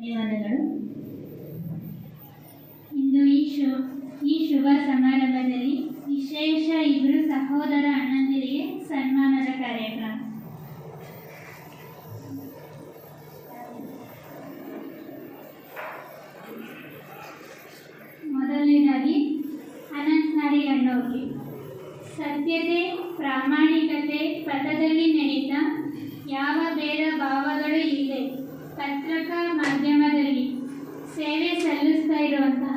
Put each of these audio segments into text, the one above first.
ಧನ್ಯವಾದಗಳು. ಇಂದು ಈ ಶುಭ ಸಮಾರಂಭದಲ್ಲಿ ವಿಶೇಷ ಇಬ್ಬರು ಸಹೋದರ ಅಣ್ಣಂದಿರಿಗೆ ಸನ್ಮಾನದ ಕಾರ್ಯಕ್ರಮ. ಮೊದಲನೇದಾಗಿ ಅನಂತ್ ನಾಡಿಗಣ್ಣವ್ರಿಗೆ ಸತ್ಯತೆ ಪ್ರಾಮಾಣಿಕತೆ ಪಥದಲ್ಲಿ ನಡೀತಾ ಯಾವ ಭೇದ ಭಾವಗಳು ಇಲ್ಲದೆ ಪತ್ರಿಕಾ ಮಾಧ್ಯಮದಲ್ಲಿ ಸೇವೆ ಸಲ್ಲಿಸ್ತಾ ಇರುವಂತಹ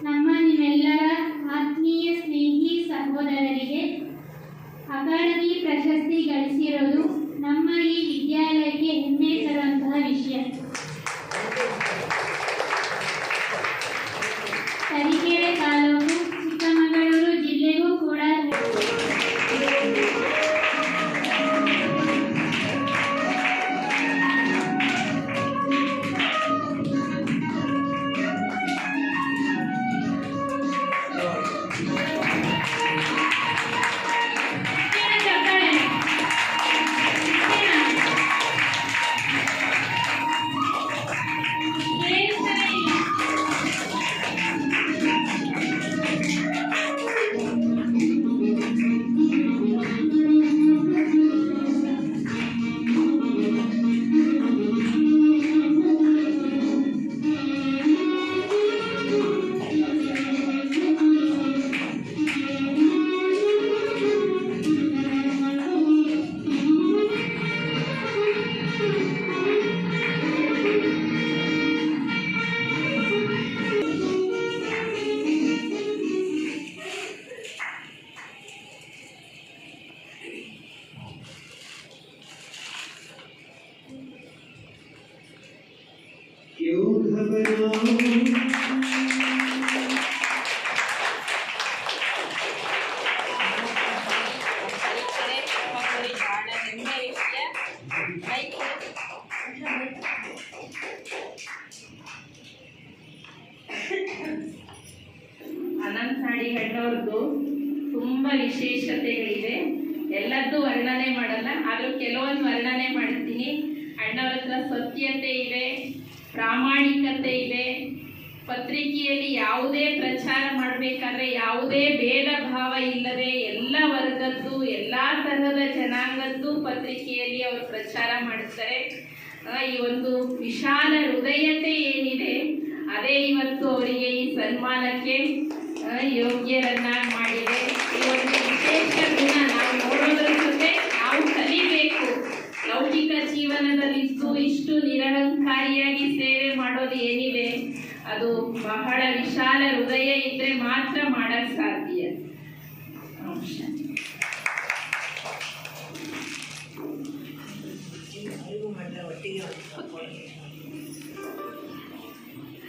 ನಮ್ಮ ನಿಮ್ಮೆಲ್ಲರ ಆತ್ಮೀಯ ಸ್ನೇಹಿ ಸಹೋದರರಿಗೆ ಅಕಾಡೆಮಿ ಪ್ರಶಸ್ತಿ ಗಳಿಸಿರೋದು ನಮ್ಮ ಈ ವಿದ್ಯಾಲಯಕ್ಕೆ ಹೆಮ್ಮೆ ತರುವಂತಹ ವಿಷಯ. ತರೀಕೆರೆ ತಾಲೂಕು ಚಿಕ್ಕಮಗಳೂರು ಜಿಲ್ಲೆಗೂ ಕೂಡ ಅನಂತ್ ನಾಡಿಗಣ್ಣವ್ರದ್ದು ತುಂಬ ವಿಶೇಷತೆಗಳಿವೆ. ಎಲ್ಲದೂ ವರ್ಣನೆ ಮಾಡಲ್ಲ, ಆದರೂ ಕೆಲವೊಂದು ವರ್ಣನೆ ಮಾಡ್ತೀನಿ. ಅಣ್ಣವ್ರ ಹತ್ರ ಸತ್ಯತೆ ಇದೆ, ಪ್ರಾಮಾಣಿಕತೆ ಇದೆ. ಪತ್ರಿಕೆಯಲ್ಲಿ ಯಾವುದೇ ಪ್ರಚಾರ ಮಾಡಬೇಕಾದ್ರೆ ಯಾವುದೇ ಭೇದ ಭಾವ ಇಲ್ಲದೆ ಎಲ್ಲ ವರ್ಗದ್ದು ಎಲ್ಲ ತರಹದ ಜನಾಂಗದ್ದು ಪತ್ರಿಕೆಯಲ್ಲಿ ಅವರು ಪ್ರಚಾರ ಮಾಡ್ತಾರೆ. ಈ ಒಂದು ವಿಶಾಲ ಹೃದಯತೆ ಏನಿದೆ ಅದೇ ಇವತ್ತು ಅವರಿಗೆ ಈ ಸನ್ಮಾನಕ್ಕೆ ಯೋಗ್ಯರನ್ನಾಗಿ ಮಾಡಿದೆ. ಈ ಒಂದು ವಿಶೇಷ ಗುಣ ನಾವು ನೋಡೋದ್ರ ಜೊತೆ ನಾವು ಕಲಿಬೇಕು. ಲೌಕಿಕ ಜೀವನದಲ್ಲಿದ್ದು ಇಷ್ಟು ನಿರಹಂಕಾರಿಯಾಗಿ ಸೇವೆ ಮಾಡೋದು ಏನಿದೆ ಅದು ಬಹಳ ವಿಶಾಲ ಹೃದಯ ಇದ್ರೆ ಮಾತ್ರ ಮಾಡಕ್ ಸಾಧ್ಯ.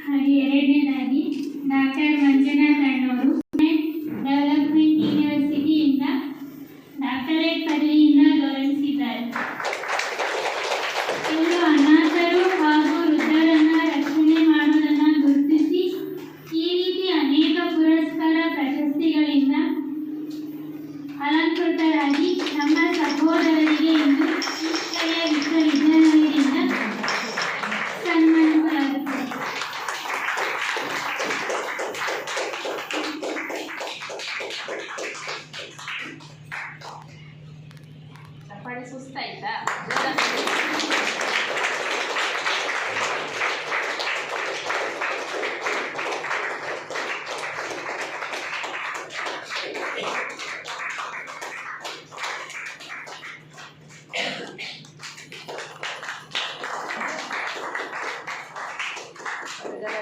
ಹಾಗೆ ಎರಡನೇದಾಗಿ ಡಾಕ್ಟರ್ ಮಂಜುನಾಥ್ ಅಣ್ಣವರು ಡೆವಲಪ್ಮೆಂಟ್ ಯೂನಿವರ್ಸಿಟಿಯಿಂದ ಡಾಕ್ಟರೇಟ್ ಪದವಿಯಿಂದ ಗೌರವಿಸಿದ್ದಾರೆ. ಇವರು ಅನಾಥರು ಹಾಗೂ ವೃದ್ಧರನ್ನ ರಕ್ಷಣೆ ಮಾಡುವುದನ್ನು ಗುರುತಿಸಿ ಈ ರೀತಿ ಅನೇಕ ಪುರಸ್ಕಾರ ಪ್ರಶಸ್ತಿಗಳಿಂದ ಅಲಂಕೃತರಾಗಿ ನಮ್ಮ ಸಹೋದರರಿಗೆ ಇಂದು ಶ್ರೀ ವಿಶ್ವವಿದ್ಯಾಲಯದಿಂದ ಸನ್ಮಾನಿಸಲಾಗುತ್ತದೆ. ಚಪ್ಪಾಳೆ ಸುಸ್ತಾಯ್ತಾ?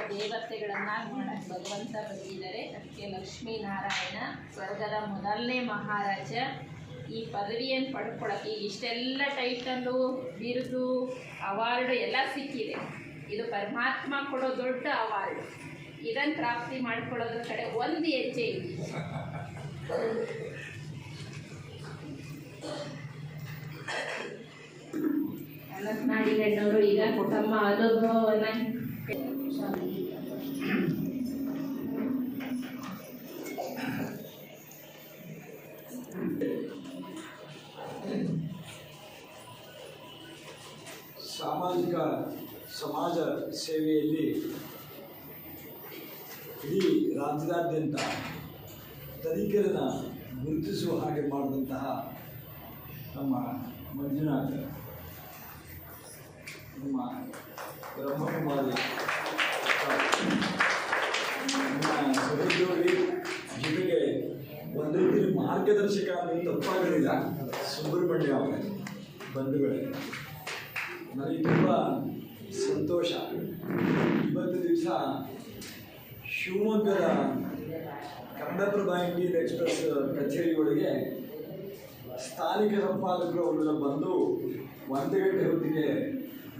ದೇವತೆಗಳನ್ನಾಗಿ ಮಾಡಕ್ಕೆ ಭಗವಂತ ಬಂದಿದ್ದಾರೆ. ಅದಕ್ಕೆ ಲಕ್ಷ್ಮೀನಾರಾಯಣ ಸ್ವರ್ಗದ ಮೊದಲನೇ ಮಹಾರಾಜ ಈ ಪದವಿಯನ್ನು ಪಡ್ಕೊಳ್ಳೋಕ್ಕೆ ಇಷ್ಟೆಲ್ಲ ಟೈಟಲ್ಲು ಬಿರುದು ಅವಾರ್ಡು ಎಲ್ಲ ಸಿಕ್ಕಿದೆ. ಇದು ಪರಮಾತ್ಮ ಕೊಡೋ ದೊಡ್ಡ ಅವಾರ್ಡು. ಇದನ್ನು ಪ್ರಾಪ್ತಿ ಮಾಡ್ಕೊಳ್ಳೋದ್ರ ಕಡೆ ಒಂದು ಹೆಜ್ಜೆ ಇದೆ. ಅನಂತ್ ನಾಡಿಗಣ್ಣವರು ಈಗ ಕುಟುಂಬ ಅನುಭವವನ್ನು ಸಾಮಾಜಿಕ ಸಮಾಜ ಸೇವೆಯಲ್ಲಿ ಇಡೀ ರಾಜ್ಯದಾದ್ಯಂತ ತನಿಖರನ್ನು ಗುರುತಿಸುವ ಹಾಗೆ ಮಾಡಿದಂತಹ ನಮ್ಮ ಮಂಜುನಾಥ್, ನಮ್ಮ ಬ್ರಹ್ಮಕುಮಾರಿ, ನಮ್ಮ ಸಹೋದ್ಯೋಗಿ, ಜೊತೆಗೆ ಒಂದು ರೀತಿಯಲ್ಲಿ ಮಾರ್ಗದರ್ಶಕ ಅನ್ನೋದು ತಪ್ಪಾಗಲಿಲ್ಲ ಸುಬ್ರಹ್ಮಣ್ಯ ಅವರೇ, ಬಂಧುಗಳೇ, ನನಗೆ ತುಂಬ ಸಂತೋಷ. ಇವತ್ತು ದಿವಸ ಶಿವಮೊಗ್ಗದ ಕನ್ನಡಪ್ರಭ ಇಂಡಿಯನ್ ಎಕ್ಸ್ಪ್ರೆಸ್ ಕಚೇರಿ ಒಳಗೆ ಸ್ಥಾನಿಕ ಸಂಪಾದಕರು ಅವರೆಲ್ಲ ಬಂದು 1 ಗಂಟೆ ಹೊತ್ತಿಗೆ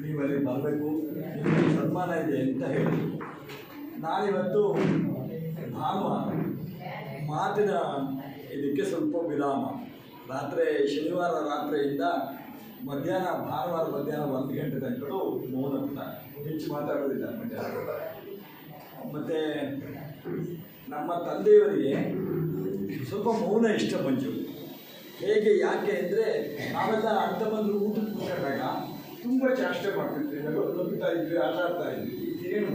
ನೀವು ಅಲ್ಲಿ ಬರಬೇಕು, ನಿಮಗೆ ಸನ್ಮಾನ ಇದೆ ಅಂತ ಹೇಳಿ. ನಾನಿವತ್ತು ಭಾನುವಾರ ಮಾತಿನ ಇದಕ್ಕೆ ಸ್ವಲ್ಪ ವಿರಾಮ. ಶನಿವಾರ ರಾತ್ರಿಯಿಂದ ಭಾನುವಾರ ಮಧ್ಯಾಹ್ನ 1 ಗಂಟೆ ತನಕಗಳು ಮೌನ, ಹೆಚ್ಚು ಮಾತಾಡೋದಿಲ್ಲ ಮಧ್ಯಾಹ್ನ. ಮತ್ತು ನಮ್ಮ ತಂದೆಯವರಿಗೆ ಸ್ವಲ್ಪ ಮೌನ ಇಷ್ಟ ಮಂಜು. ಯಾಕೆ ಅಂದರೆ ನಾವೆಲ್ಲ ಅರ್ಧ ಬಂದು ಊಟಕ್ಕೆ ಕೂತ್ಕೊಂಡಾಗ ತುಂಬ ಚಾಷ್ಟೆ ಮಾಡ್ತಿದ್ವಿ, ನಗುತ್ತಾ ಇದ್ವಿ, ಆಟ ಆಡ್ತಾ ಇದ್ವಿ. ಏನು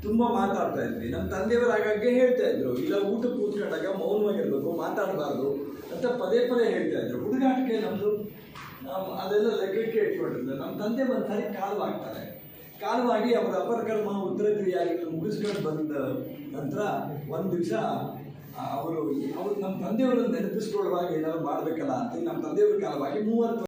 ತುಂಬ ಮಾತಾಡ್ತಾ ಇದ್ವಿ. ನಮ್ಮ ತಂದೆಯವರು ಹಾಗಾಗಿ ಹೇಳ್ತಾ ಇದ್ರು, ಇಲ್ಲ ಊಟಕ್ಕೆ ಕೂತ್ಕೊಂಡಾಗ ಮೌನವಾಗಿರ್ಬೇಕು, ಮಾತಾಡಬಾರ್ದು ಅಂತ ಪದೇ ಪದೇ ಹೇಳ್ತಾ ಇದ್ರು. ಹುಡುಗಾಟಕ್ಕೆ ನಮ್ಮದು ಅದೆಲ್ಲ ಲೆಕ್ಕಕ್ಕೆ ಇಟ್ಕೊಂಡಿರ್ತಾರೆ. ನಮ್ಮ ತಂದೆ ಒಂದು ಸಾರಿ ಕಾಲವಾಗಿ ಅವರ ಅಪರಕರ್ಮ ಉತ್ತರ ಕ್ರಿಯೆಯಾಗಿ ಮುಗಿಸ್ಕೊಂಡು ಬಂದ ನಂತರ ಒಂದು ದಿವಸ ಅವರು ನಮ್ಮ ತಂದೆಯವರನ್ನು ನೆನಪಿಸ್ಕೊಳ್ಳುವಾಗ ಏನಾದ್ರು ಮಾಡಬೇಕಲ್ಲ ಅಂತ ನಮ್ಮ ತಂದೆಯವ್ರ ಕಾಲವಾಗಿ 30